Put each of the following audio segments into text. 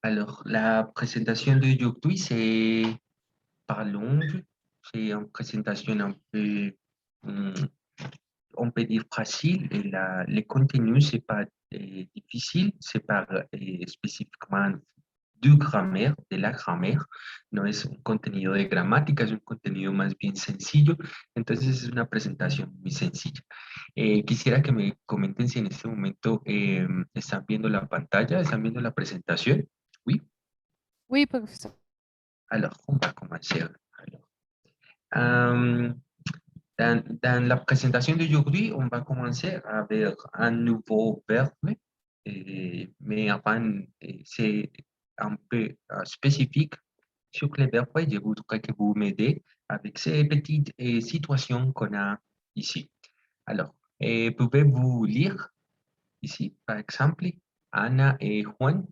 Alors, la présentation d'aujourd'hui, c'est pas longue. C'est une présentation un peu, hum, on peut dire facile. Et le contenu, c'est pas difficile. C'est pas spécifiquement de la grammaire. No es un contenido de gramática, es un contenido más bien sencillo. Entonces, es una presentación muy sencilla. Quisiera que me comenten si en este momento están viendo la pantalla, están viendo la presentación. Oui. Oui, professeur. Alors, on va commencer. Alors, euh, dans la présentation d'aujourd'hui, on va commencer avec un nouveau verbe, mais avant, c'est un peu spécifique sur les verbes. Je voudrais que vous m'aidez avec ces petites situations qu'on a ici. Alors, pouvez-vous lire ici, par exemple, Ana y Juan?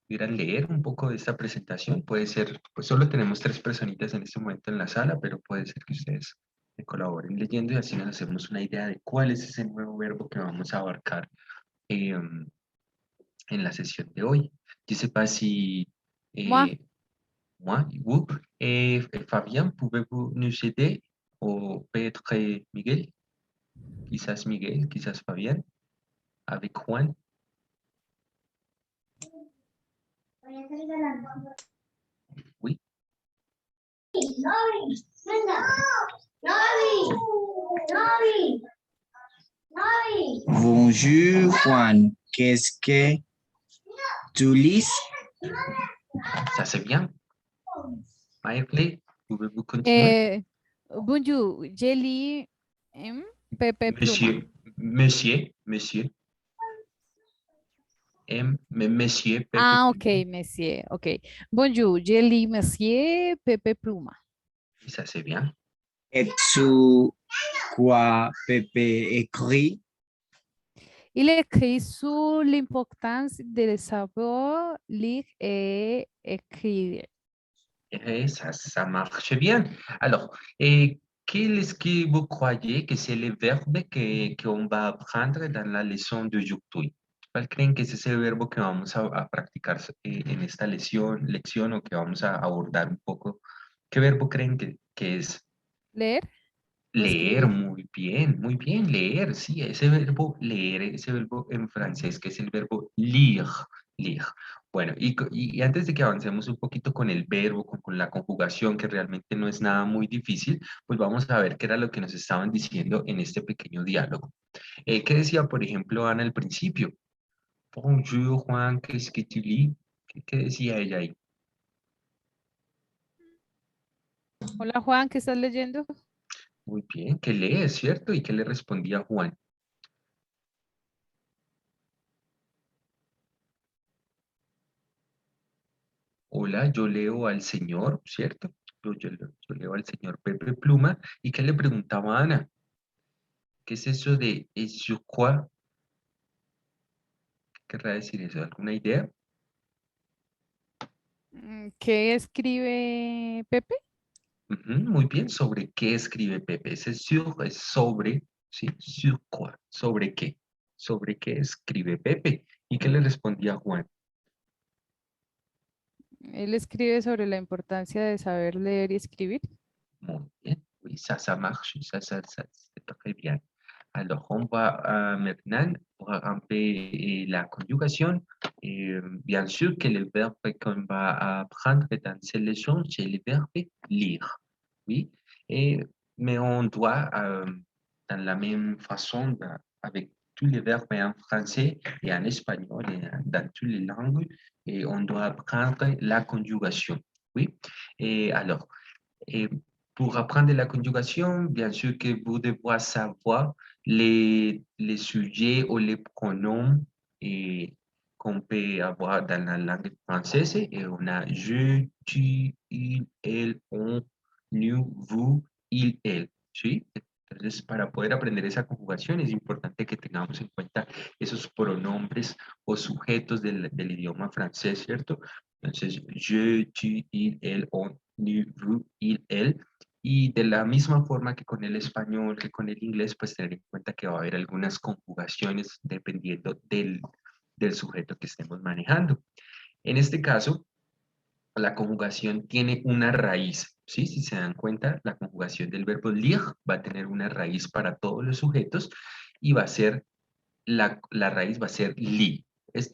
¿Pudieran leer un poco de esta presentación? Puede ser, pues solo tenemos 3 personitas en este momento en la sala, pero puede ser que ustedes me colaboren leyendo y así nos hacemos una idea de cuál es ese nuevo verbo que vamos a abarcar en la sesión de hoy. Je sais pas si Moi, moi, vous, Fabien, pouvez-vous nous aider? O peut-être Miguel, quizás Fabien, avec Juan. Oui. Bonjour Juan, qu'est-ce que tu lis? Ça c'est bien. Maëlle, pouvez-vous continuer? bonjour, j'ai lu Pepe Pluma. Monsieur, monsieur, Pepe Ah, Pluma. ok, monsieur, ok. Bonjour, j'ai lu Monsieur Pepe Pluma. Et ça, c'est bien. Es-tu quoi Pepe écrit? Il écrit sur l'importance de savoir lire et écrire. Et ça marche bien. Alors, quel est-ce que vous croyez que c'est le verbe qu'on va apprendre dans la leçon d'aujourd'hui? ¿Cuál creen que es ese verbo que vamos a practicar en esta lección o que vamos a abordar un poco? ¿Qué verbo creen que es? Leer o Leer, escribir. muy bien, leer, sí, ese verbo leer, ese verbo en francés que es el verbo lire, lire. Bueno, y antes de que avancemos un poquito con el verbo, con la conjugación, que realmente no es nada muy difícil, pues vamos a ver qué era lo que nos estaban diciendo en este pequeño diálogo. ¿Qué decía, por ejemplo, Ana al principio? Bonjour, Juan, qu'est-ce que tu lis? ¿Qué decía ella ahí? Hola Juan, ¿qué estás leyendo? Muy bien, ¿qué lees, cierto? ¿Y qué le respondía Juan? Hola, yo leo al señor, ¿cierto? Yo leo al señor Pepe Pluma. ¿Y qué le preguntaba a Ana? ¿Qué es eso de sur quoi? ¿Qué querrá decir eso? ¿Alguna idea? ¿Qué escribe Pepe? Ujú, muy bien, ¿sobre qué escribe Pepe? Ese sur es sobre, ¿sí? Sur quoi? ¿Sobre qué? ¿Sobre qué escribe Pepe? ¿Y qué le respondía Juan? Él escribe sobre la importancia de saber leer y escribir. Muy bien, oui, ça marche, c'est très bien. Alors, on va maintenant voir un peu la conjugation. Bien sûr que le verbe qu'on va apprendre dans cette leçon, c'est le verbe lire. Oui, et, mais on doit, dans la même façon, avec tous les verbes en français et en espagnol et dans toutes les langues, et on doit apprendre la conjugation. Oui, et alors, et pour apprendre la conjugation, bien sûr que vous devez savoir les sujets ou les pronoms qu'on peut avoir dans la langue française. Et on a je, tu, il, elle, on, nous, vous, il, elle. ¿Sí? Entonces, para poder aprender esa conjugación es importante que tengamos en cuenta esos pronombres o sujetos del idioma francés, ¿cierto? Entonces, je, tu, il, elle, on, nous, vous, il, elle. Y de la misma forma que con el español, que con el inglés, pues tener en cuenta que va a haber algunas conjugaciones dependiendo del sujeto que estemos manejando. En este caso, la conjugación tiene una raíz, ¿sí? Si se dan cuenta, la conjugación del verbo lire va a tener una raíz para todos los sujetos y va a ser, la raíz va a ser li.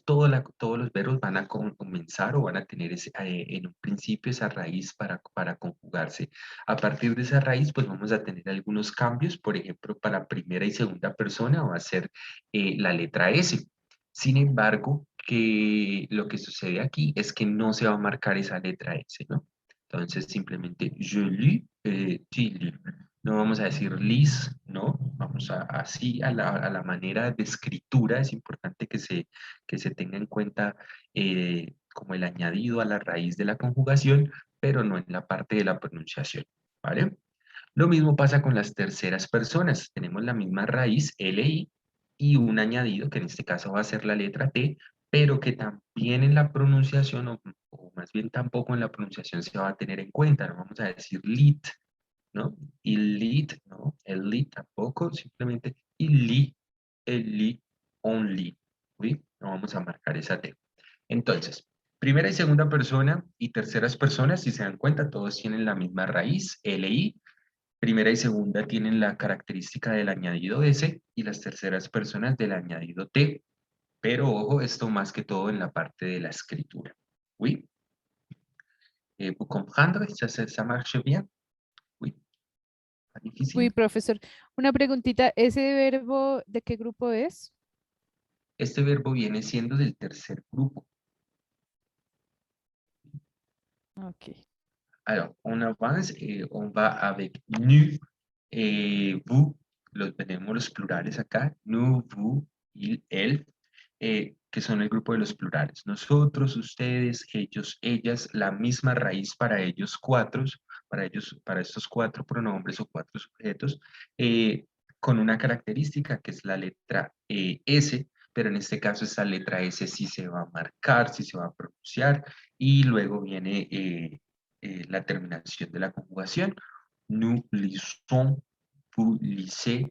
Todos los verbos van a comenzar o van a tener en un principio esa raíz para conjugarse. A partir de esa raíz, pues vamos a tener algunos cambios. Por ejemplo, para primera y segunda persona va a ser la letra S. Sin embargo, que lo que sucede aquí es que no se va a marcar esa letra S, ¿no? Entonces, simplemente je lis, tu lis. No vamos a decir lis, ¿no? Vamos así a la manera de escritura. Es importante que se tenga en cuenta como el añadido a la raíz de la conjugación, pero no en la parte de la pronunciación, ¿vale? Lo mismo pasa con las terceras personas. Tenemos la misma raíz, LI, y un añadido, que en este caso va a ser la letra T, pero que también en la pronunciación, o más bien tampoco en la pronunciación se va a tener en cuenta. No vamos a decir lit, ¿no? Y lit, ¿no? El lit tampoco, simplemente y li, el li, only, ¿sí? No vamos a marcar esa T. Entonces, primera y segunda persona y terceras personas, si se dan cuenta, todos tienen la misma raíz, LI. Primera y segunda tienen la característica del añadido S y las terceras personas del añadido T. Pero ojo, esto más que todo en la parte de la escritura. Oui, vous comprendre, ça marche bien? Oui, pas Uy, difícil. profesor, una preguntita, ¿ese verbo de qué grupo es? Este verbo viene siendo del tercer grupo. Ok. Alors, on avance et on va avec nous et vous. Tenemos los plurales acá. Nous, vous, il, elle, que son el grupo de los plurales. Nosotros, ustedes, ellos, ellas, la misma raíz para ellos cuatro, para estos cuatro pronombres o cuatro sujetos, con una característica que es la letra S, pero en este caso esa letra S sí se va a marcar, sí se va a pronunciar, y luego viene la terminación de la conjugación. Nous lisons, vous lisez,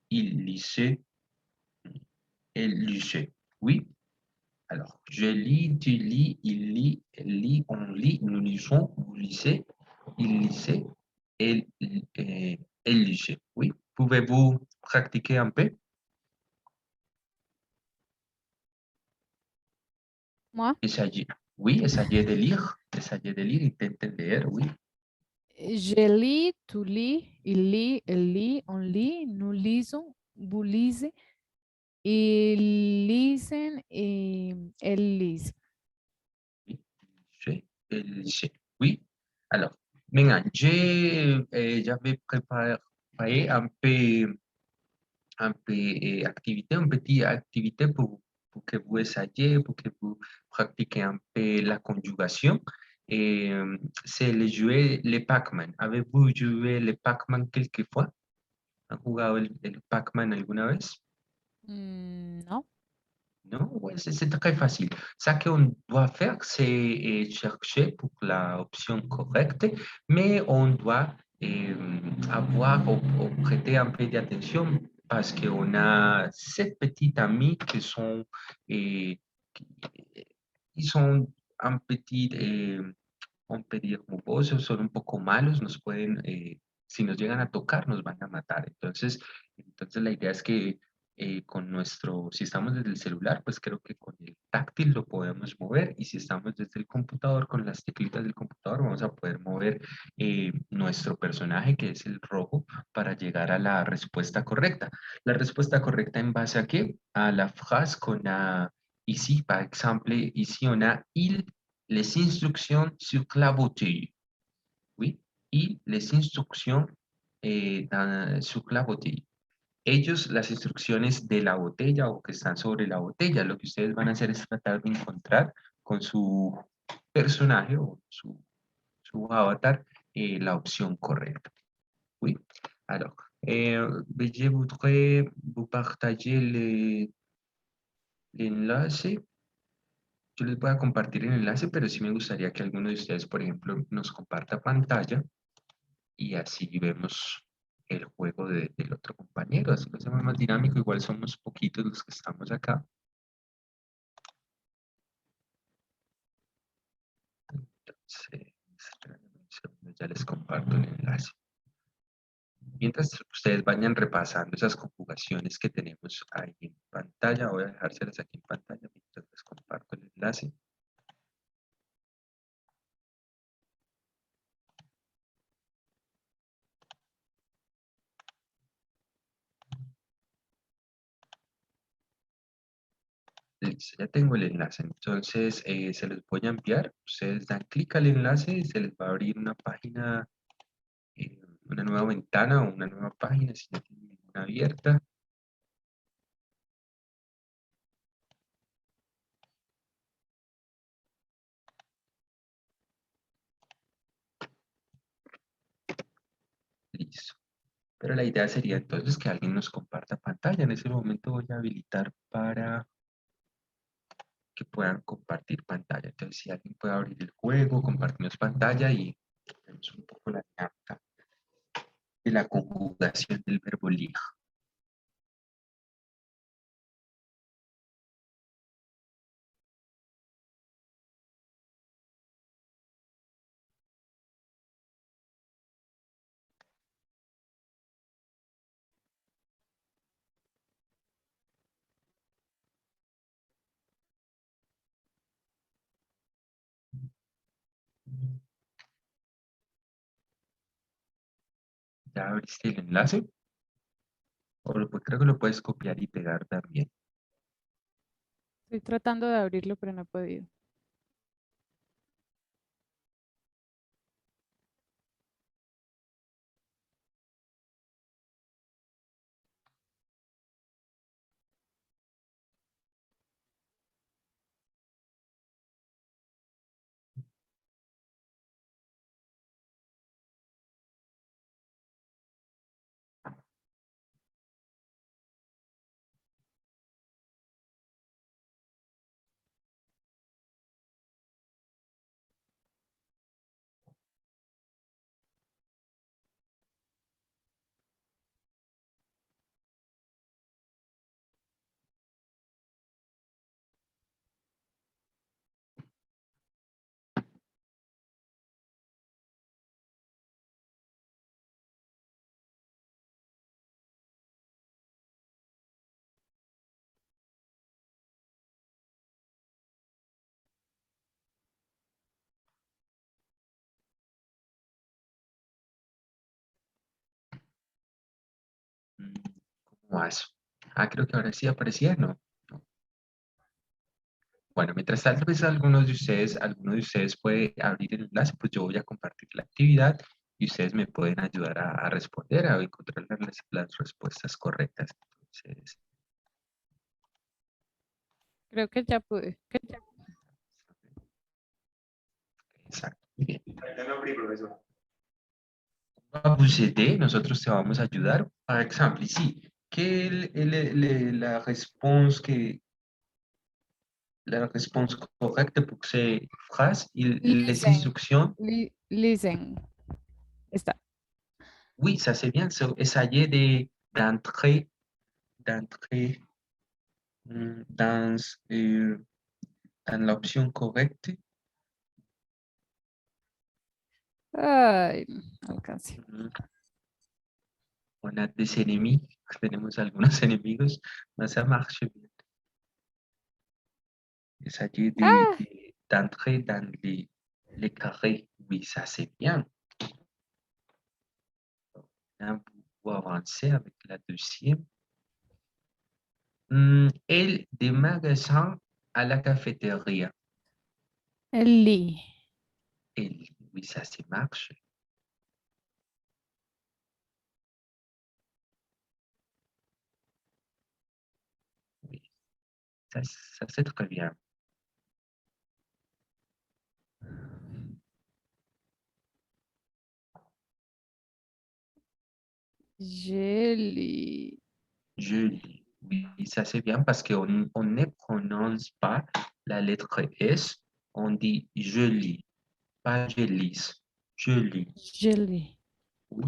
il lisait, elle lisait. Oui. Alors, je lis, tu lis, il lit, elle lit, on lit, nous lisons, vous lisez, il lisait, elle, elle lisait. Oui. Pouvez-vous pratiquer un peu? Moi, Essayez. Oui, essayez de lire. Essayez de lire, intentez de leer, oui. je lis, tu lis, il lit, elle lit, on lit, nous lisons, vous lisez, ils lisent et elles lisent. Oui, elle lisait. Oui. Alors, maintenant, j'avais préparé un peu activité, une petite activité pour que vous essayiez, pour que vous pratiquiez un peu la conjugation. Et c'est le jouer le Pac-Man. Avez-vous joué le Pac-Man quelquefois? ¿Han jugado el Pac-Man alguna vez? No. Non? Ouais, c'est très facile. Ça qu'on doit faire, c'est chercher pour l'option correcte, mais on doit avoir ou prêter un peu d'attention parce qu'on a sept petits amis qui sont, qui- ils sont un petit, on peut dire, morbosos, son un poco malos, nos pueden, si nos llegan a tocar, nos van a matar. Entonces la idea es que con nuestro, si estamos desde el celular, pues creo que con el táctil lo podemos mover y si estamos desde el computador, con las teclitas del computador, vamos a poder mover nuestro personaje, que es el rojo, para llegar a la respuesta correcta. La respuesta correcta en base a qué? A la frase con la, ici, par exemple, ici on a il, les instructions sur la bouteille. Oui, y les instructions sur la botella. Ellos, las instrucciones de la botella o que están sobre la botella, lo que ustedes van a hacer es tratar de encontrar con su personaje o su avatar la opción correcta. Oui. Alors, je voudrais vous partager l'enlace. Yo les voy a compartir el enlace, pero sí me gustaría que alguno de ustedes, por ejemplo, nos comparta pantalla y así vemos el juego del otro compañero, así lo hacemos más dinámico, igual somos poquitos los que estamos acá. Sí, espérame un segundo, ya les comparto el enlace. Mientras ustedes vayan repasando esas conjugaciones que tenemos ahí en pantalla, voy a dejárselas aquí en pantalla mientras les comparto el enlace. Listo, ya tengo el enlace, entonces se los voy a enviar. Ustedes dan clic al enlace y se les va a abrir una página, una nueva ventana o una nueva página si no tienen ninguna abierta. Listo. Pero la idea sería entonces que alguien nos comparta pantalla. En ese momento voy a habilitar para que puedan compartir pantalla. Entonces, si alguien puede abrir el juego, compartirnos pantalla y vemos un poco la dinámica de la conjugación del verbo live. ¿Ya abriste el enlace? Creo que lo puedes copiar y pegar también. Estoy tratando de abrirlo, pero no he podido. Mm, ¿Cómo vas? Ah, creo que ahora sí aparecía, ¿no? No. Bueno, mientras tal vez alguno de ustedes puede abrir el enlace, pues yo voy a compartir la actividad y ustedes me pueden ayudar a responder, a encontrar las respuestas correctas. Entonces, Creo que ya pude. exacto. Muy bien. Ya me abrí, profesor. Va vous aider, nosotros te vamos a ayudar. Par exemple, ici, quelle est la réponse correcte pour ces phrases? Les Listen. instructions, Listen. Está. oui, ça c'est bien. Essayer d'entrer dans, dans l'option correcte. Ay, no alcancé. On a des ennemis, tenemos algunos enemigos, mais ça marche bien. Essayer Ah, d'entrer dans les carrés. Oui, ça c'est bien. Hein, pour avancer avec la deuxième. Elle des magasins à la cafétéria. el Lee. Elle, oui, ça marche. Oui, ça c'est très bien. Jelly. Je lis. Oui, ça c'est bien parce qu'on on ne prononce pas la lettre S, on dit je lis, pas je lis. Je lis. Jelly. Oui,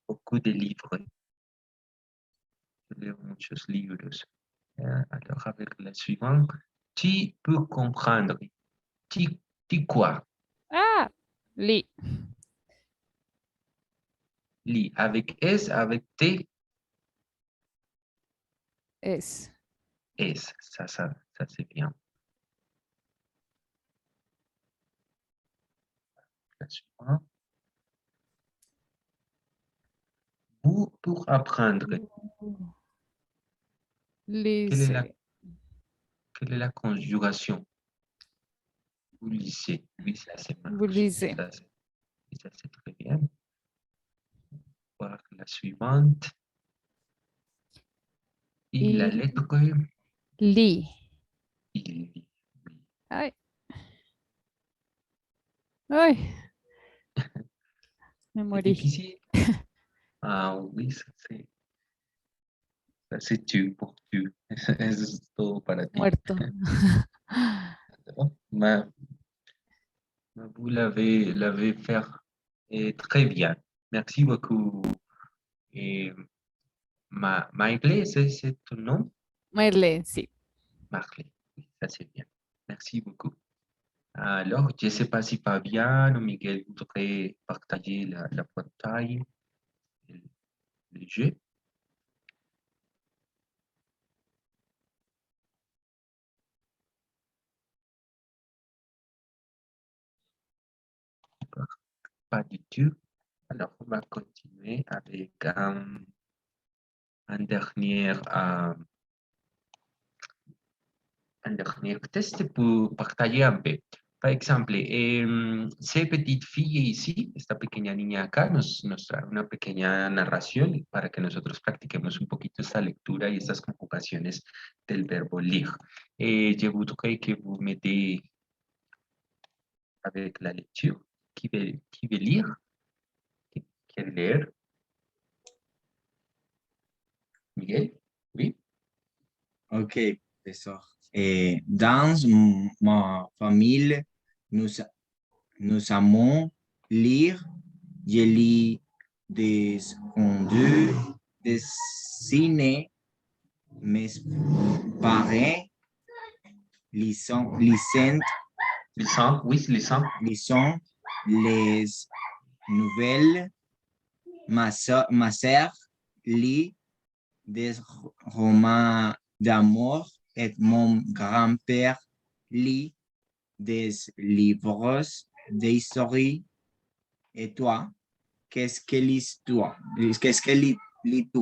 beaucoup de livres. Je lis muchos libros. Alors, avec la suivante, tu peux comprendre. Tu quoi? Ah, Lis. Lis. Avec S, avec T, Es. S. Ça c'est bien. La suivante. Vous, pour apprendre, quelle est Lisez. la conjugation? Vous lisez. Oui, ça c'est Vous marche. lisez. Ça c'est très bien. Voir la suivante. Et la Il lettre lit. il lit. Oui. Ay. Ay. Me C'est morí. difficile. Ah oui, ça c'est tu pour tu. Eso es todo para ti. Muerto. Ma- Vous l'avez fait très bien. Merci beaucoup. Et Marley, c'est ton nom? Merle, sí. Marley. Oui, ça c'est bien. Merci beaucoup. Alors, je ne sais pas si Fabien ou Miguel voudraient partager la pantalla, le, le jeu. Pas du tout. Alors, on va continuer avec un dernier test pour partager un peu. Par exemple, ces petites filles ici, esta pequeña niña acá, nos trae una pequeña narración para que nosotros practiquemos un poquito esta lectura y estas conjugaciones del verbo lire. Je voudrais que vous m'aidez avec la lecture. Qui veut lire? Qui veut lire? Miguel? Oui? Ok, professeur. Et dans ma famille, nous, nous aimons lire. Je lis des contes, dessiner. Mes parents lisent, Lisant, oui, lisant. lisent les nouvelles. Ma sœur lit des romans d'amour et mon grand-père lit des livres d'histoire. Et toi, qu'est-ce que lis-toi? Qu'est-ce que lis-tu?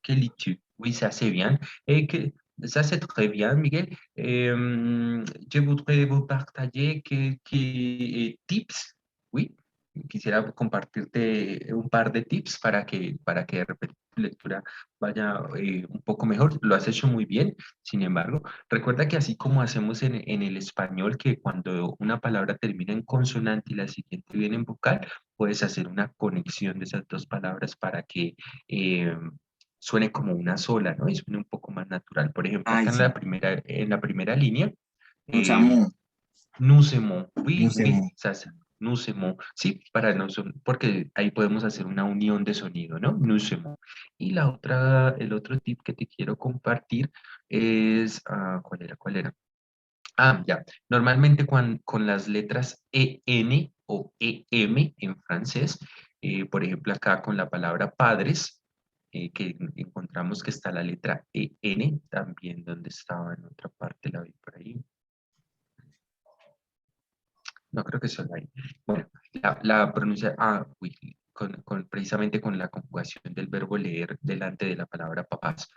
Que lis-tu? Oui, ça c'est bien. Et que, ça c'est très bien, Miguel. Je voudrais vous partager quelques tips. Oui, quisiera compartirte un par de tips para que de repente tu lectura vaya un poco mejor. Lo has hecho muy bien. Sin embargo, recuerda que así como hacemos en el español, que cuando una palabra termina en consonante y la siguiente viene en vocal, puedes hacer una conexión de esas dos palabras para que eh, suene como una sola, ¿no? Y suene un poco más natural. Por ejemplo, Ay, acá sí. en la primera línea, Nous eh, aimons. nous aimons, oui, Nous oui, aimons. nous aimons, sí, para no porque ahí podemos hacer una unión de sonido, ¿no? Nous aimons. Y el otro tip que te quiero compartir es, ¿cuál era? ¿Cuál era? Ah, ya. Normalmente con las letras EN o EM en francés, por ejemplo, acá con la palabra padres, que encontramos que está la letra EN, también donde estaba en otra parte, la vi por ahí. No creo que solo ahí. Bueno, la pronuncia, uy, precisamente con la conjugación del verbo leer delante de la palabra papás.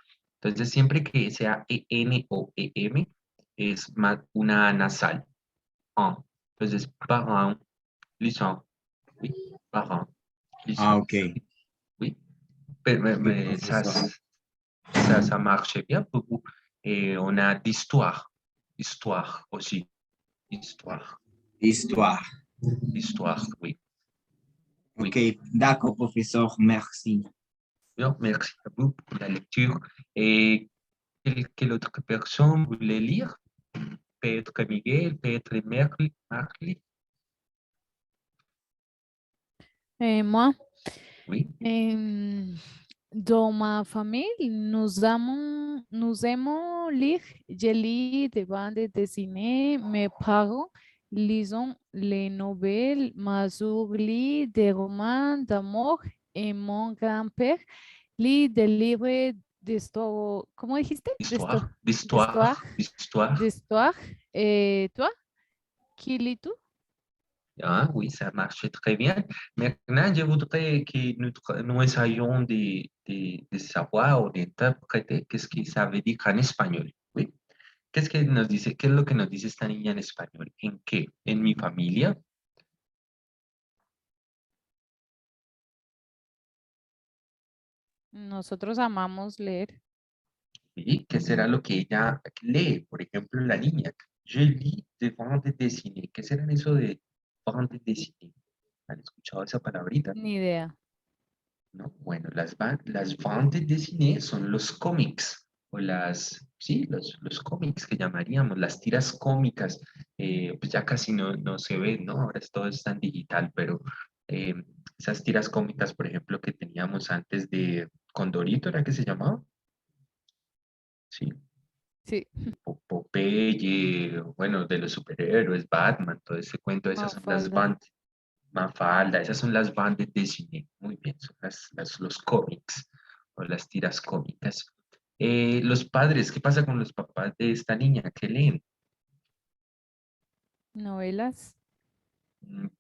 Entonces, siempre que sea EN o EM, es más una nasal. Entonces, parents, lisant, oui, parents, Ah, lisant, ok. oui. Ok, Mais professeur. ça marche bien pour vous. Et on a d'histoire, histoire aussi, histoire, Histoire. histoire, oui, Ok, oui. d'accord, professeur. Merci. Bien, merci à vous pour la lecture. Et quelle autre personne voulait lire? Peut-être Miguel, peut-être Marley, Moi, oui. dans ma famille, nous aimons lire. Je lis des bandes dessinées. Mes parents lisons les nouvelles, Mazur lit des romans d'amour et mon grand-père lit des livres d'histoire. ¿Cómo dijiste? D'histoire, D'histoire. d'histoire, d'histoire. D'histoire. Et toi? Qui lis tu? Ah, oui, ça marche très bien. Maintenant, je voudrais que nous essayions de savoir ou d'interpréter qu'est-ce que ça veut dire en espagnol. Oui. ¿Qué es lo que nos dice esta niña en español? ¿En qué? ¿En mi familia? Nosotros amamos leer. ¿Sí? ¿Qué será lo que ella lee? Por ejemplo, la niña. Je lis des bandes dessinées. ¿Qué será eso de bandes dessinées? ¿Han escuchado esa palabrita? Ni idea. ¿No? Bueno, las bandes dessinées son los cómics, o sí, los cómics que llamaríamos, las tiras cómicas, pues ya casi no se ven, ¿no? Ahora todo es tan digital, pero eh, esas tiras cómicas, por ejemplo, que teníamos antes de Condorito, ¿era que se llamaba? Sí, Sí. Popeye, bueno, de los superhéroes, Batman, todo ese cuento, esas son las Mafalda. bandas. Mafalda, esas son las bandas de cine. Muy bien, son los cómics o las tiras cómicas. Los padres, ¿qué pasa con los papás de esta niña? ¿Qué leen? Novelas.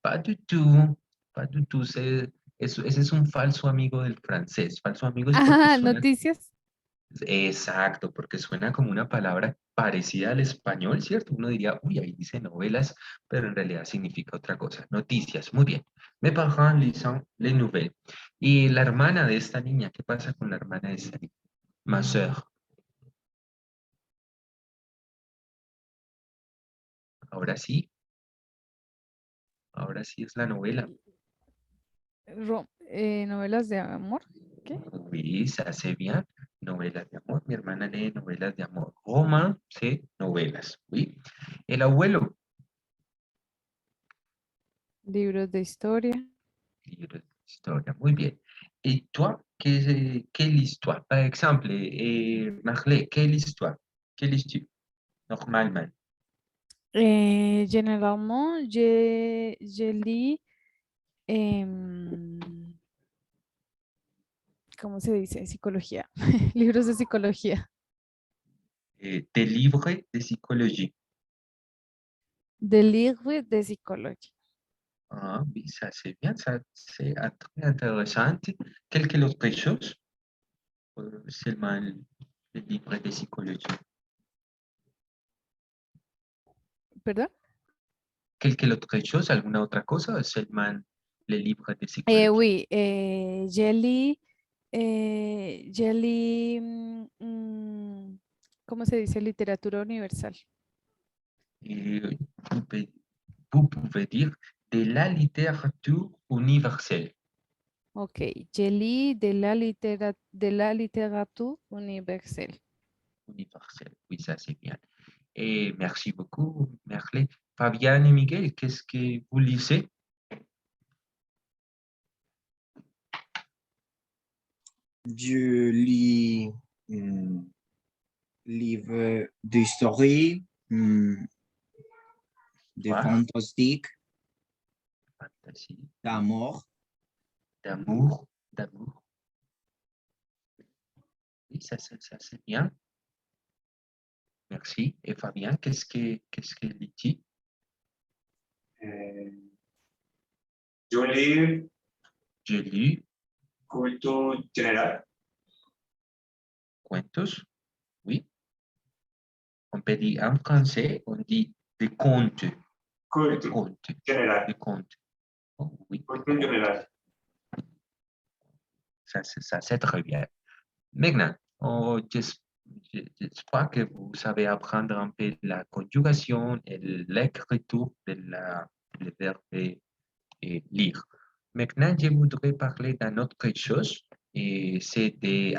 Pas du tout, pas du tout. Ese es un falso amigo del francés. Falso amigo es porque Ah, suena, noticias. exacto, porque suena como una palabra parecida al español, ¿cierto? Uno diría, uy, ahí dice novelas, pero en realidad significa otra cosa. Noticias, muy bien. Mes parents lisent les nouvelles. Y la hermana de esta niña, ¿qué pasa con la hermana de esta niña? Ma sœur. Ahora sí, ahora sí es la novela. Novelas de amor. ¿Qué? Oui, ça c'est bien. Novelas de amor. Mi hermana lee novelas de amor. Roman, sí, novelas. Oui. El abuelo, Libros de historia. libros de historia. Muy bien. Et toi, quelle histoire? Par exemple, Marley, quelle histoire? Quelle histoire? Normalement. Généralement, je lis, em, ¿cómo se dice? Psicología. Libros de psicología. Des livres de psychologie. De livres de psicología. Ah, oui, ça c'est bien, ça c'est très intéressant. Quelque autre chose? Seulement les livres de psychologie. ¿Perdón? Quelque autre chose? ¿Alguna otra cosa? ¿O seulement les livres de psychologie? Oui, je lis, ¿cómo se dice? Literatura universal. Et vous pouvez dire de la littérature universelle. Ok, je lis de la literatura universal. Universelle, oui, ça c'est bien. Et merci beaucoup, Merle. Fabienne et Miguel, qu'est-ce que vous lisez? Je lis livres d'histoire, de Quoi? fantastique, Fantasy, d'amour. d'amour, d'amour. Oui, ça c'est bien. Merci. Et Fabien, qu'est-ce que dit? Yo leí Je lis culto general, cuentos, oui. On peut dire en français, on dit des contes. Des culto contes. general, Des contes. Oh, oui. culto general. Ça, c'est très bien. Maintenant, j'espère que vous savez apprendre un peu la conjugation et l'écriture le verbe lire. Maintenant, je voudrais parler d'une autre chose, et c'est les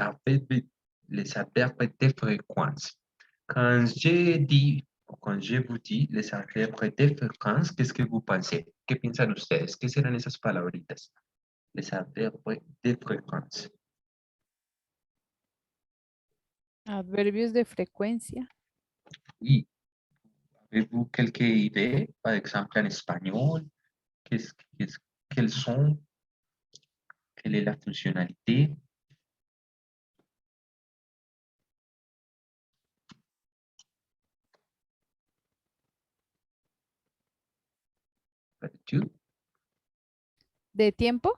adverbes de fréquence. Quand je vous dis les adverbes de fréquence, qu'est-ce que vous pensez? ¿Qué piensan ustedes? ¿Qué serán esas palabritas? Les adverbes de fréquence. Adverbios de frecuencia. Oui, Avez-vous quelques idées, par exemple en espagnol? Quels sont? Quelle est la fonctionnalité? Pas du tout. ¿De tiempo?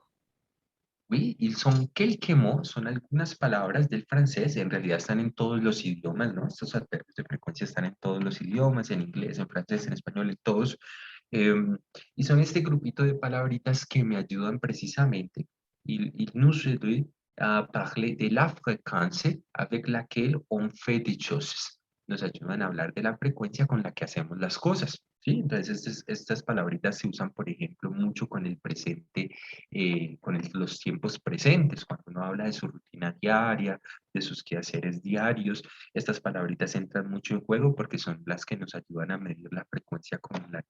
Oui, ils sont quelques mots, son algunas palabras del francés, en realidad están en todos los idiomas, ¿no? Estos adverbios de frecuencia están en todos los idiomas, en inglés, en francés, en español, en todos. Y son este grupito de palabritas que me ayudan precisamente. Ils nous aident à parler de la fréquence avec laquelle on fait des choses. Nos ayudan a hablar de la frecuencia con la que hacemos las cosas, ¿sí? Entonces, estas palabritas se usan, por ejemplo, mucho con el presente, los tiempos presentes, cuando uno habla de su rutina diaria, de sus quehaceres diarios. Estas palabritas entran mucho en juego porque son las que nos ayudan a medir la frecuencia con la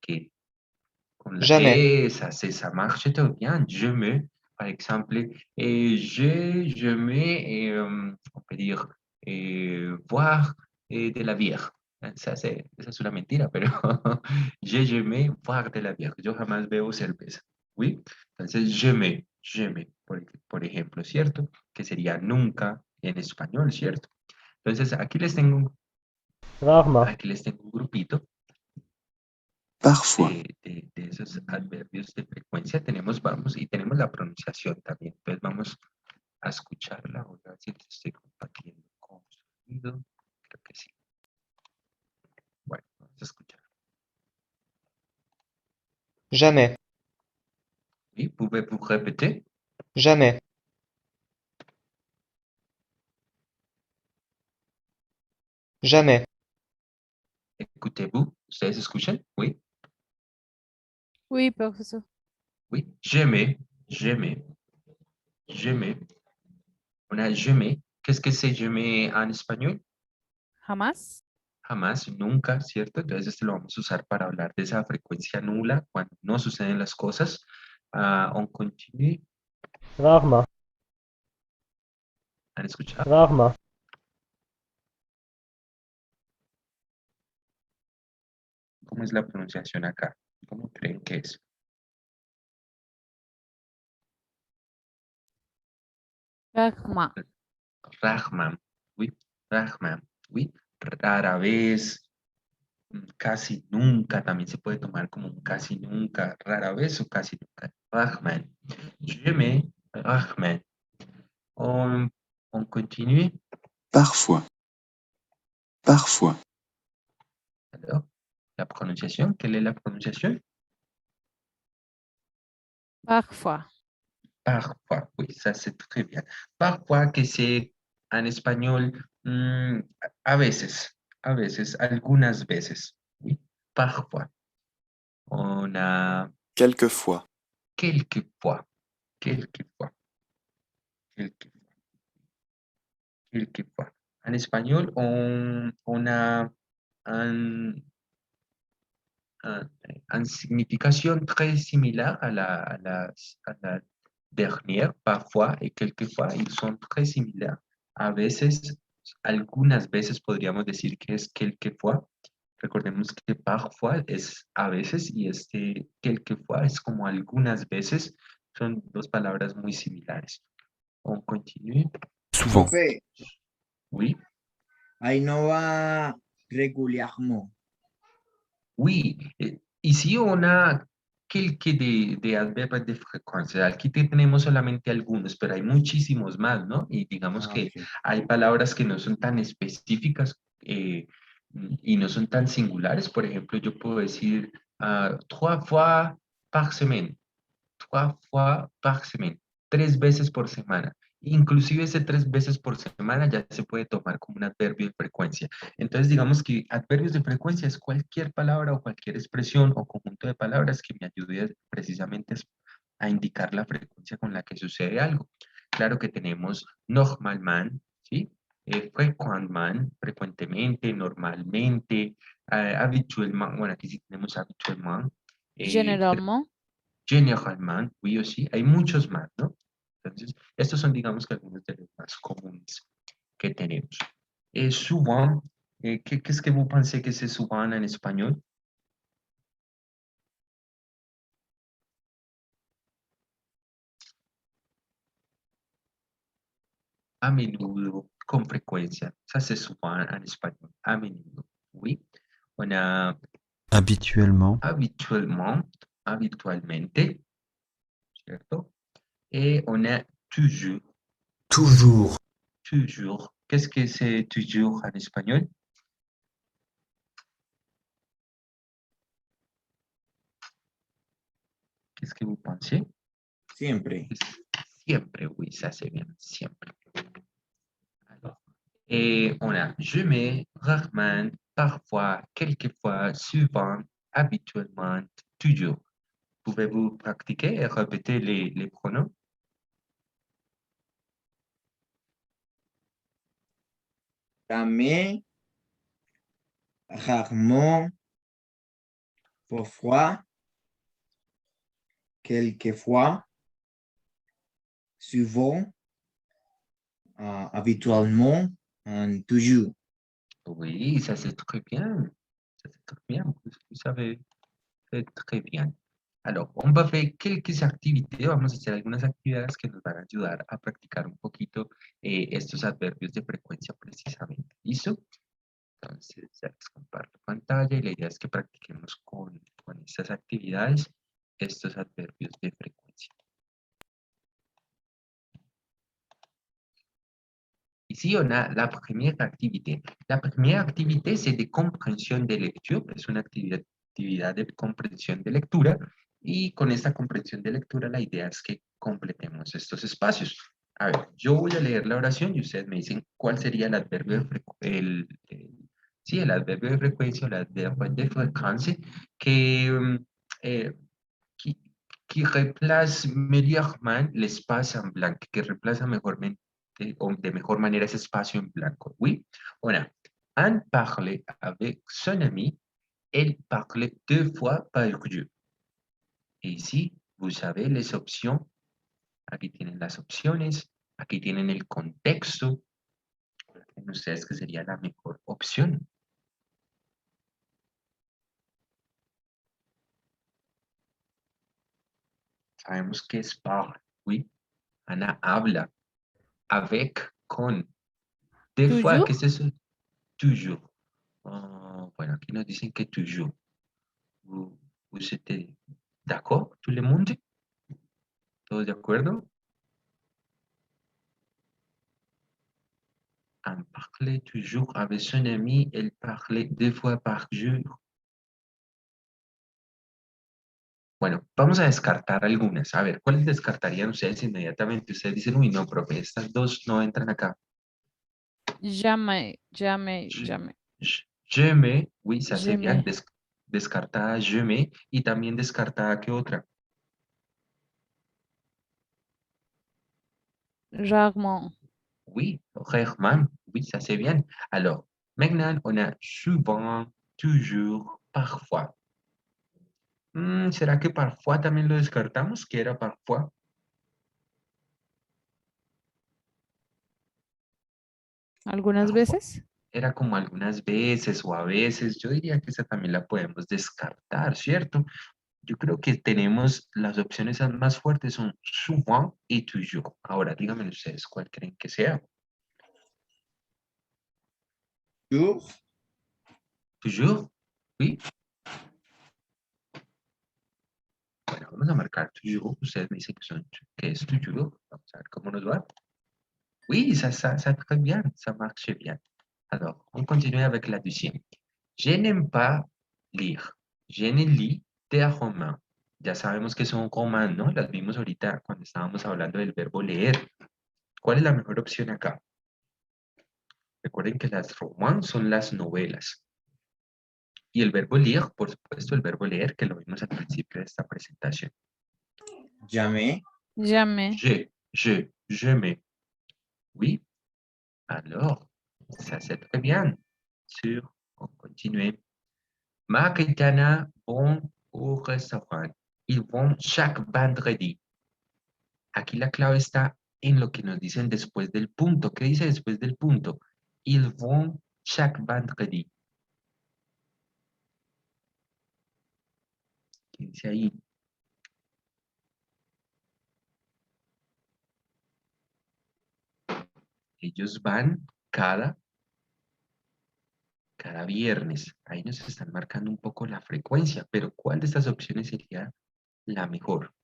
Jamais. que ça marche très bien. Je me, par exemple, je me, on peut dire, voir de la bière. Esa es una mentira, pero je me voir de la bière. Yo jamás bebo cerveza. ¿Oui? Entonces, je me, por ejemplo, ¿cierto? Que sería nunca en español, ¿cierto? Entonces, Rarement. aquí les tengo un grupito Parfois. de esos adverbios de frecuencia. Vamos, y tenemos la pronunciación también. Entonces vamos a escucharla. Voy a ver si te estoy compartiendo con sonido. Creo que sí. Bueno, vamos a escuchar. Jamais. Oui, pouvez-vous répéter? Jamais. Jamais. Écoutez-vous. ¿Ustedes escuchan? Oui. Oui, profesor. Oui. Jamais. Jamais. Jamais. On a jamais. Qu'est-ce que c'est jamais en español? ¿Jamás? Jamás, nunca, ¿cierto? Entonces este lo vamos a usar para hablar de esa frecuencia nula cuando no suceden las cosas. On continue. Rarement. ¿Han escuchado? Rarement. ¿Cómo es la pronunciación acá? ¿Cómo creen que es? Rarement. Rahman, oui, Rahman, oui. Rara vez, casi nunca, también se puede tomar como un casi nunca, rara vez o casi nunca. Rahman. Jamais, Rahman. On continue. Parfois. Parfois. Alors, la prononciación, quelle est la prononciación? Parfois. Parfois, oui, ça c'est très bien. Parfois, que c'est en español, a veces, algunas veces. Oui, parfois. On a Quelquefois. quelquefois, quelquefois, quelquefois, quelquefois. En español, on a une signification très similaire à la dernière, parfois y quelquefois, ils sont très similaires. A veces, algunas veces podríamos decir que es quelquefois. Recordemos que parfois es a veces y quelquefois es como algunas veces. Son dos palabras muy similares. On continue. Souvent. Profe, Oui. ahí no va regularmente. Oui, ici on a quelques de adverbios de frecuencia. Aquí tenemos solamente algunos, pero hay muchísimos más, ¿no? Y digamos que Ok. hay palabras que no son tan específicas y no son tan singulares. Por ejemplo, yo puedo decir 3 fois par semaine. 3 fois par semaine. 3 veces por semana. Inclusive ese 3 veces por semana ya se puede tomar como un adverbio de frecuencia. Entonces, digamos que adverbios de frecuencia es cualquier palabra o cualquier expresión o conjunto de palabras que me ayude precisamente a indicar la frecuencia con la que sucede algo. Claro que tenemos normalmente, ¿sí? Frecuentment, frecuentemente, normalmente, habituellement, bueno, aquí sí tenemos habituellement. Généralement. Généralement, oui aussi, hay muchos más, ¿no? Entonces, estos son, digamos, que algunos de los más comunes que tenemos. Souvent, ¿qué es que vous pensez que c'est souvent en español? a menudo, con frecuencia. Ça c'est souvent en espagnol, a menudo. Oui. On a Habituellement. habituellement, habitualmente, ¿cierto? Et on a toujours, Toujours. toujours. Qu'est-ce que c'est toujours en espagnol? Qu'est-ce que vous pensez? Siempre. Siempre, oui, ça c'est bien, siempre. Alors, et on a jamais, rarement, parfois, quelquefois, souvent, habituellement, toujours. Pouvez-vous pratiquer et répéter les pronoms? Jamais, rarement, parfois, quelquefois, souvent, habituellement, toujours. Oui, ça c'est très bien. Ça c'est très bien. Vous savez, c'est très bien. Alors, on va ver quelques actividades, vamos a hacer algunas actividades que nos van a ayudar a practicar un poquito estos adverbios de frecuencia precisamente. ¿Listo? Entonces, ya les comparto pantalla y la idea es que practiquemos con estas actividades estos adverbios de frecuencia. Ici, on a la première activité. La première activité, c'est de compréhension de lecture. Es una actividad de comprensión de lectura. Y con esta comprensión de lectura, la idea es que completemos estos espacios. A ver, yo voy a leer la oración y ustedes me dicen cuál sería el adverbio de sí, el adverbio de frecuencia o el adverbio de frecuencia que, eh, qui, qui reemplace meilleureusement l'espace en blanc, que reemplaza mejormente o de mejor manera ese espacio en blanco. Oui, on a Anne parlait avec son ami, elle parlait 2 fois par jour. Et ici, vous savez les options. Aquí tienen las opciones, aquí tienen el contexto. ¿Creen ustedes que sería la mejor opción? Sabemos que es parle, oui. Ana habla, avec, con. Deux fois, Toujours? ¿qué es eso? Toujours. Bueno, aquí nos dicen que toujours. ¿Vous êtes d'accord, tout le monde? ¿Todos de acuerdo? On parlait toujours avec son ami, elle parlait 2 fois par jour. Bueno, vamos a descartar algunas. A ver, ¿cuáles descartarían ustedes inmediatamente? Ustedes dicen, uy, no, profe, estas dos no entran acá. Jamais, jamais, Je, jamais. je me, oui, ça c'est bien, Jamais. descartada je me, y también descartada, ¿qué otra? Rarement. Oui, rarement, oui, ça c'est bien. Alors, maintenant, on a souvent, toujours, parfois. ¿Será que parfois también lo descartamos? ¿Qué era parfois? Algunas Parfois. veces. Era como algunas veces o a veces. Yo diría que esa también la podemos descartar, ¿cierto? Yo creo que tenemos las opciones más fuertes son souvent y toujours. Ahora, díganme ustedes cuál creen que sea. Toujours, Toujours, oui. Bueno, vamos a marcar toujours. Ustedes me dicen que es toujours. Vamos a ver cómo nos va. Oui, ça très bien, ça marche bien. Alors, on continue avec la deuxième. Je n'aime pas lire. Je ne lis des romans. Ya sabemos que son romans, ¿no? Las vimos ahorita cuando estábamos hablando del verbo leer. ¿Cuál es la mejor opción acá? Recuerden que las romans son las novelas. Y el verbo lire, por supuesto, el verbo leer, que lo vimos al principio de esta presentación. jamais, Jamais. Je me. Oui. Alors, ça c'est très bien. Sur, on continue. Marc et Tana vont au restaurant. Ils vont chaque vendredi. Aquí la clave está en lo que nos dicen después del punto. ¿Qué dice después del punto? Ils vont chaque vendredi. ¿Qué dice ahí? Ellos van cada viernes. Ahí nos están marcando un poco la frecuencia, pero ¿cuál de estas opciones sería la mejor?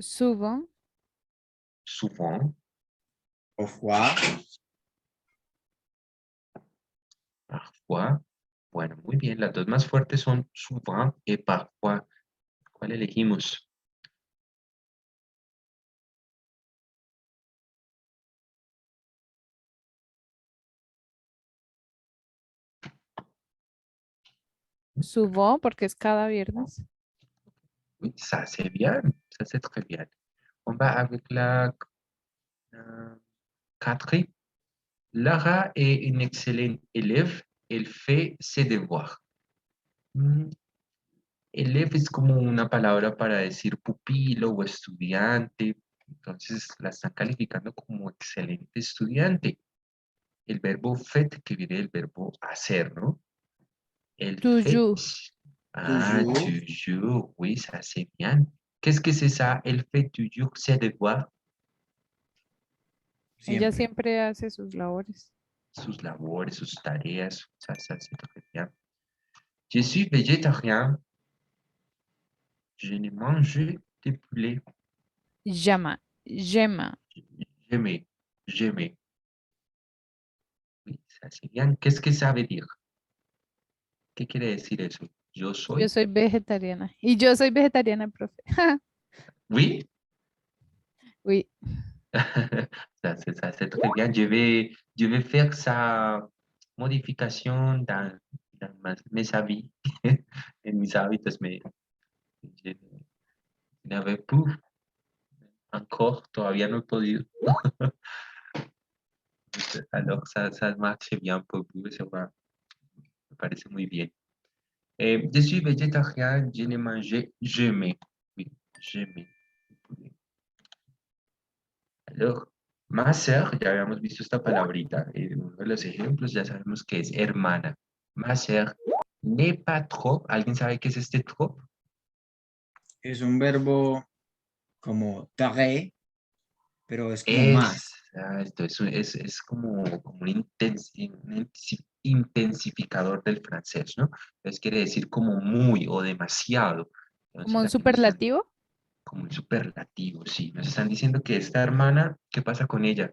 Souvent, Souvent, Parfois. parfois. Bueno, muy bien. Las dos más fuertes son souvent y parfois. ¿Cuál elegimos? souvent, porque es cada viernes. Oui, ça c'est bien. Ça c'est très bien. On va avec la 4. Lara est une excellente élève. Elle fait ses devoirs. Mm, Élève es como una palabra para decir pupilo o estudiante. Entonces la están calificando como excelente estudiante. El verbo fait que viene del verbo hacer, ¿no? El fait. Toujours. Ah, Toujours. toujours. Oui, ça c'est bien. Qu'est-ce que c'est ça? Elle fait toujours ses devoirs. Ella Siempre. siempre hace sus labores. Sus labores, sus tareas. Ça c'est très bien. Je suis végétarien. Je ne mange de poulet. Llama, llama. Jamais, jamais. Oui, ça c'est bien. Qu'est-ce que ça veut dire? ¿Qué quiere decir eso? Yo Yo soy. soy vegetariana. Y yo soy vegetariana, profe. Oui. Uy, Ça, c'est très bien. Je vais faire sa modification mes habits, en mis hábitos. Je n'avais plus encore, todavía no he podido. Alors, ça marche bien pour vous, eso me parece muy bien. Je suis végétarien, je ne mange jamais. Oui, jamais. Alors, ma sœur, ya habíamos visto esta palabrita, uno de los ejemplos ya sabemos que es hermana. Ma sœur n'est pas trop. ¿Alguien sabe qué es este trop? Es un verbo como taré, pero es como más. Exacto, es como un intensificador del francés, ¿no? Entonces quiere decir como muy o demasiado. como Entonces un aquí nos están superlativo. como un superlativo, sí. Nos están diciendo que esta hermana, ¿qué pasa con ella?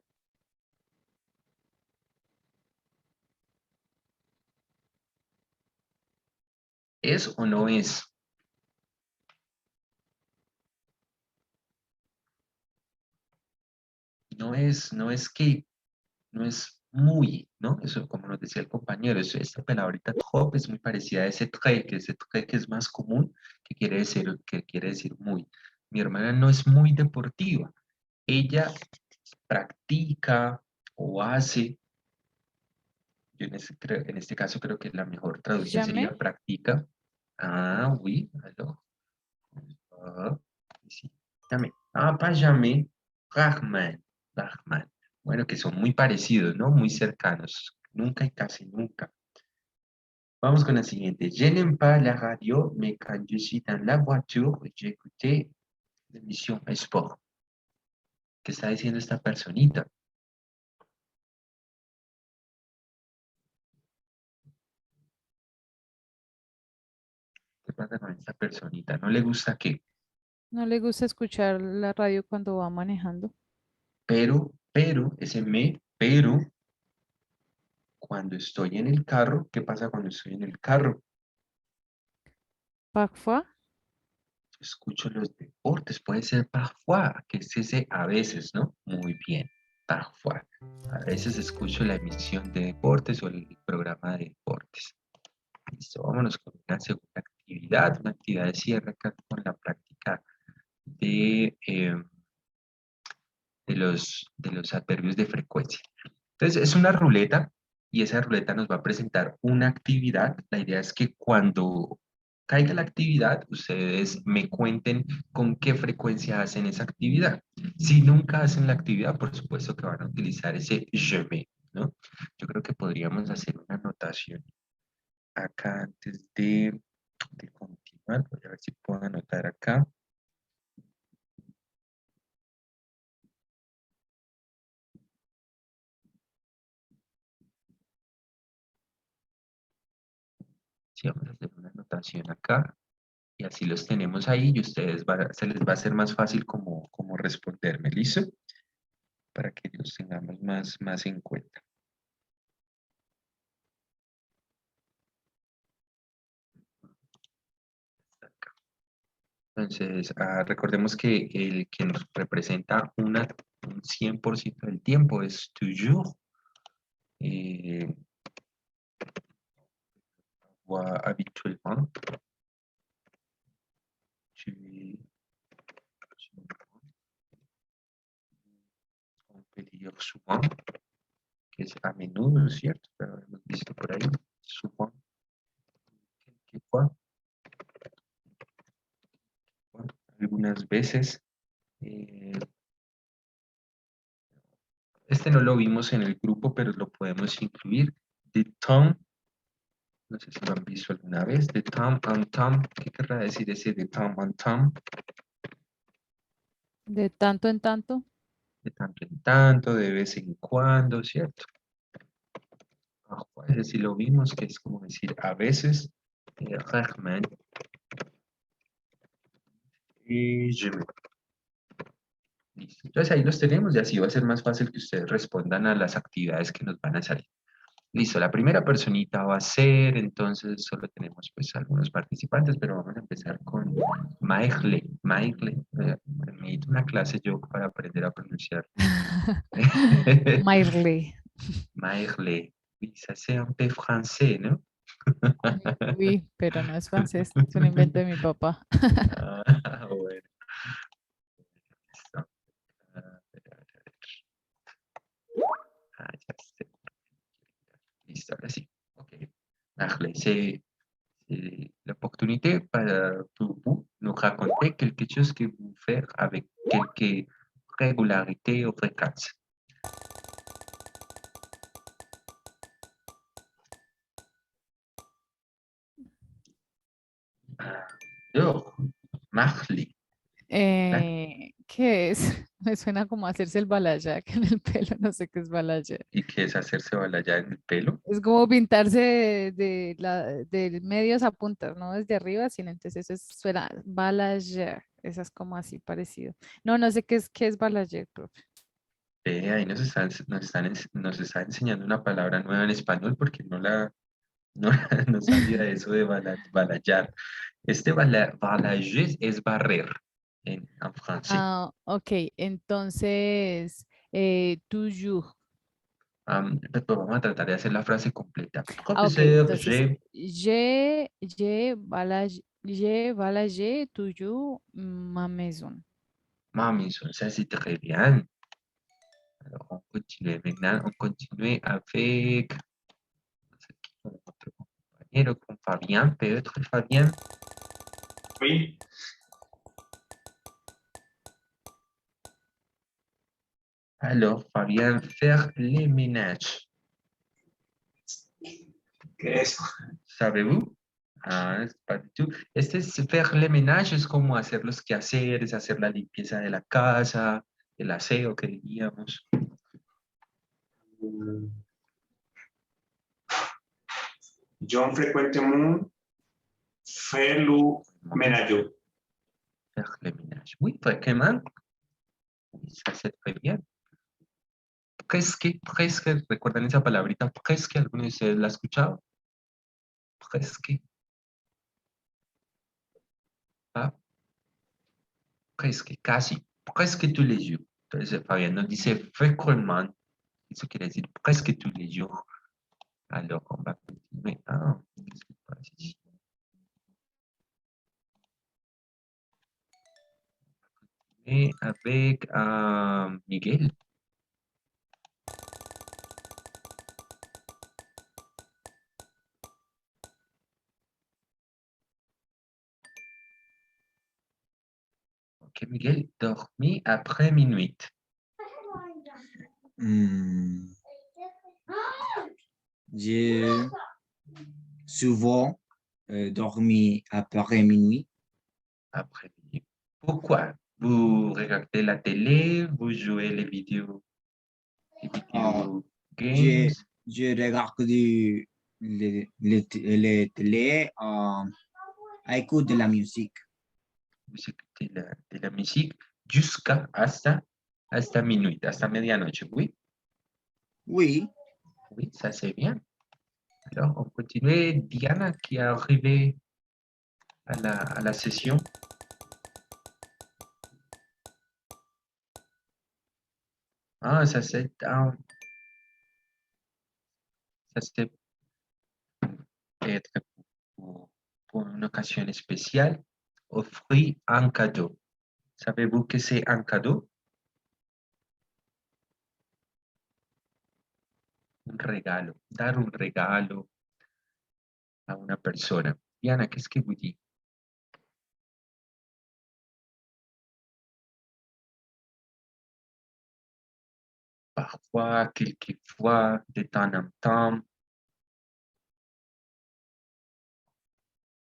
¿Es o no es? No es muy, ¿no? Eso, como nos decía el compañero, esta palabrita trop es muy parecida a ese tre que es más común, que quiere decir muy. Mi hermana no es muy deportiva. Ella practica o hace, yo en este caso creo que la mejor traducción Jamais. sería practica. Ah, oui, alors. Ah, sí, jamais. Ah, pas jamais, rarement, rarement. Bueno, que son muy parecidos, ¿no? Muy cercanos. Nunca y casi nunca. Vamos con la siguiente. Je n'aime pas la radio, mais quand je suis dans la voiture, j'écoutais l'émission Sport. ¿Qué está diciendo esta personita? ¿Qué pasa con esta personita? ¿No le gusta qué? No le gusta escuchar la radio cuando va manejando. Ese pero, cuando estoy en el carro, ¿qué pasa cuando estoy en el carro? Parfois. Escucho los deportes, puede ser parfois, que es ese a veces, ¿no? Muy bien, parfois. A veces escucho la emisión de deportes o el programa de deportes. Listo, vámonos con una segunda actividad, una actividad de cierre acá con la práctica de los adverbios de frecuencia. Entonces, es una ruleta y esa ruleta nos va a presentar una actividad. La idea es que cuando caiga la actividad, ustedes me cuenten con qué frecuencia hacen esa actividad. Si nunca hacen la actividad, por supuesto que van a utilizar ese je me, ¿no? Yo creo que podríamos hacer una anotación acá antes de continuar. Voy a ver si puedo anotar acá. Sí, vamos a hacer una anotación acá. Y así los tenemos ahí y ustedes se les va a hacer más fácil como responderme, ¿listo? Para que los tengamos más en cuenta. Acá. Entonces, recordemos que el que nos representa un 100% del tiempo es toujours. O habituellement. On peut dire souvent, que es a menudo, ¿cierto? Pero hemos visto por ahí, souvent, quelquefois, algunas veces. Este no lo vimos en el grupo, pero lo podemos incluir. De temps, no sé si lo han visto alguna vez. De temps en temps, ¿qué querrá decir ese de temps en temps? De tanto en tanto. De tanto en tanto, de vez en cuando, ¿cierto? Ese sí lo vimos, que es como decir a veces, rarement. Y jamais. Listo. Entonces ahí los tenemos y así va a ser más fácil que ustedes respondan a las actividades que nos van a salir. Listo, la primera personita va a ser, entonces solo tenemos pues algunos participantes, pero vamos a empezar con Maigle. Maigle, necesito una clase yo para aprender a pronunciar. Mairle. Maigle. Oui, ça c'est un peu français, ¿no? Uy, pero no es francés, es un invento de mi papá. Bueno. Listo. Ya sé. Listo, ahora sí. Ok. Maigle, c'est l'opportunité pour vous nous raconter quelque chose que vous faites avec quelques régularités ou fréquences. Alors, Marley, ¿Qué es? Me suena como hacerse el balayage en el pelo, no sé qué es balayage. ¿y qué es hacerse balayar en el pelo? Es como pintarse de medios a puntas, no desde arriba, sino entonces eso suena balayage. Esa es como así parecido. No, no sé qué es balayage, profe. Ahí nos está enseñando una palabra nueva en español porque no, no sabía eso de balayar. Balayer es barrer en francés. Ah, ok, entonces, toujours. Pues vamos a tratar de hacer la frase completa. Ah, ok, Professeur, entonces, j'ai balayé toujours ma maison. Mami, ça c'est très bien. Alors, on continue maintenant. On continue avec notre compagnero, con Fabien, peut-être Fabien. Oui, Alors, Fabien, faire les ménages. ¿qué es? ¿Savez-vous? Pas du tout. Este es faire les ménages, es como hacer los quehaceres, hacer la limpieza de la casa, el aseo que diríamos. John fréquentement fait le ménage. Faire les ménages. Oui, fréquemment. Oui, ça c'est très bien. Presque, ¿recuerdan esa palabrita presque? ¿Alguno de ustedes la ha escuchado? Presque. Ah, presque, casi, presque tous les jours. Entonces, Fabián nos dice frecuentemente, eso quiere decir presque tous les jours. Alors, on va continuer. Qu'est-ce qui se passe ici? Et avec Miguel. Ok, Miguel, dormi après minuit. J'ai souvent dormi après minuit. Après minuit. Pourquoi? Vous regardez la télé, vous jouez les vidéos Ah, games. je regarde les télé à écoute de la musique. Musique de la musique jusqu'à hasta minuit, hasta medianoche. Oui, Oui, oui, ça c'est bien. Alors, on continue. Diana qui est arrivée à la session. Ah, ça c'est être pour une occasion spéciale. Offrir un cadeau. Savez-vous que c'est un cadeau? Un regalo. Dar un regalo a una persona. Diana, qu'est-ce que vous dites? Parfois, quelquefois, de temps en temps.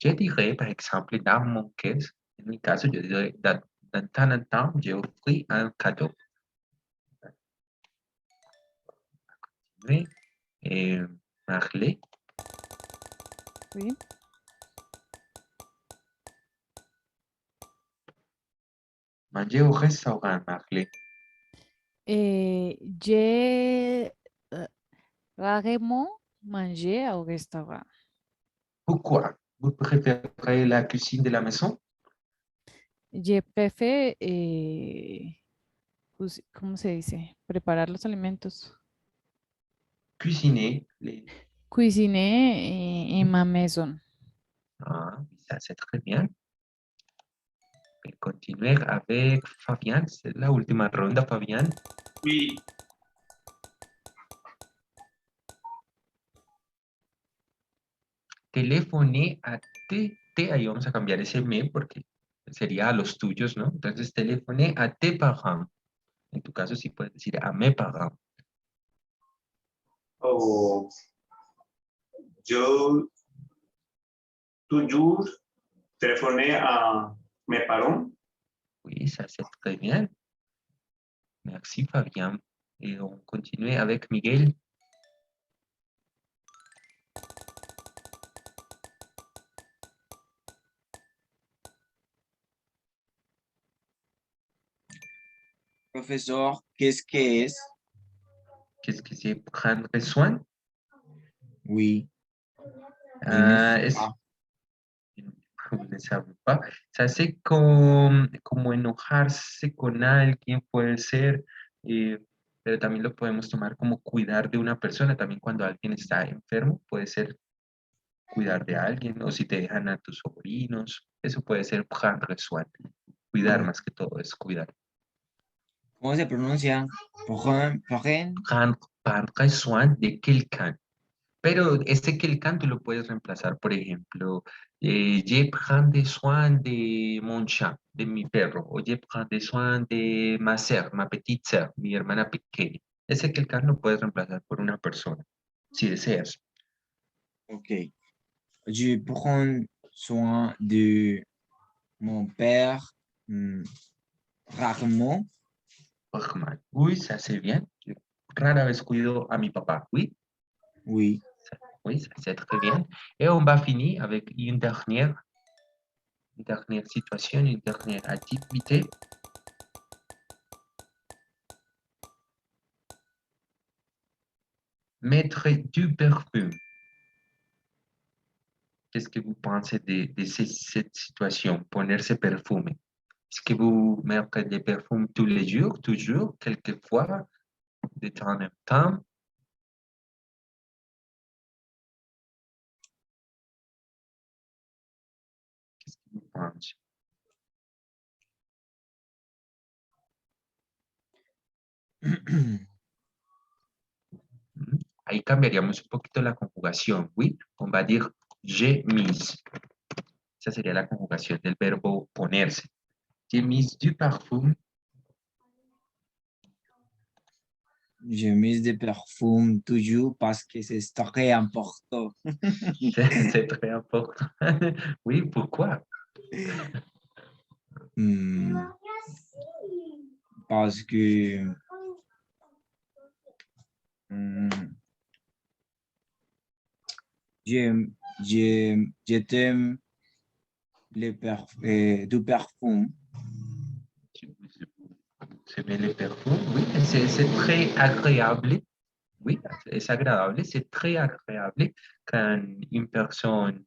Je dirais, par exemple, dans mon cas, en mi caso, yo dirais, de temps en temps, j'ai offert un cadeau. Oui. Marley, Oui. manger au restaurant, Marley. J'ai rarement mangé au restaurant. Pourquoi? Vous préférez la cuisine de la maison? Je prefiero, ¿cómo se dice? Preparar los alimentos. Cuisiner les... Cuisiné en ma maison. Ah, ça c'est très bien. Et continuer avec Fabián. C'est la última ronda, Fabián. Oui, Telefoné a ahí vamos a cambiar ese me porque sería a los tuyos, ¿no? Entonces, telefoné a tes parents. En tu caso, sí puedes decir a mes parents. o yo toujours téléphoné à mes parents. Oui, ça c'est très bien. Merci, Fabien. Et on continue avec Miguel. professeur, qu'est-ce que est? Qu'est-ce que c'est? Prendre soin? Oui, je ne sais Es, pas. no sabe pas. Ça, c'est como enojarse con alguien, puede ser, pero también lo podemos tomar como cuidar de una persona. También cuando alguien está enfermo, puede ser cuidar de alguien, o si te dejan a tus sobrinos, eso puede ser prendre soin. Cuidar más que todo es cuidar. ¿Cómo se pronuncia? Prendre? Prendre soin de quelqu'un. Pero este quelqu'un tú lo puedes reemplazar, por ejemplo, je prends soin de mon chat, de mi perro, o je prends soin de ma sœur, ma petite sœur, mi hermana pequeña. Ese quelqu'un lo puedes reemplazar por una persona, si deseas. Ok. Je prends soin de mon père rarement. Rahman. Oui, ça c'est bien. Yo rara vez cuido a mi papá. Oui, Oui. oui, ça c'est très bien. Et on va finir avec une dernière situation, une dernière activité. Mettre du parfum. Qu'est-ce que vous pensez de cette situation, ponerse perfume? Est-ce que vous mettez des perfumes tous les jours, toujours, quelquefois, de temps en temps? Qu'est-ce que vous pensez? Ahí cambiaríamos un poquito la conjugación, ¿oui? On va dire j'ai mis. Esa sería la conjugación del verbo ponerse. J'ai mis du parfum. Je mets des parfums toujours parce que c'est très important. C'est très important. Oui, pourquoi? Parce que Je t'aime du parfum. Se ve le parfum, oui, c'est très agréable. Oui, es agradable, c'est très agréable quand une personne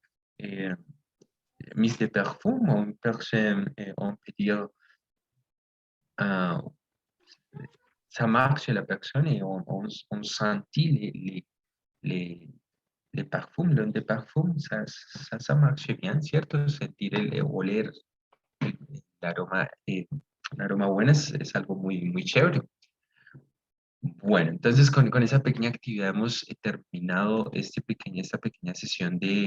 mise de parfum, ou une personne, on peut dire, ça marche la personne et on sentit les parfums, l'un des parfums, ça marche bien, ¿cierto? Sentir oler el aroma bueno es algo muy chévere. Bueno, entonces con esa pequeña actividad hemos terminado esta pequeña sesión de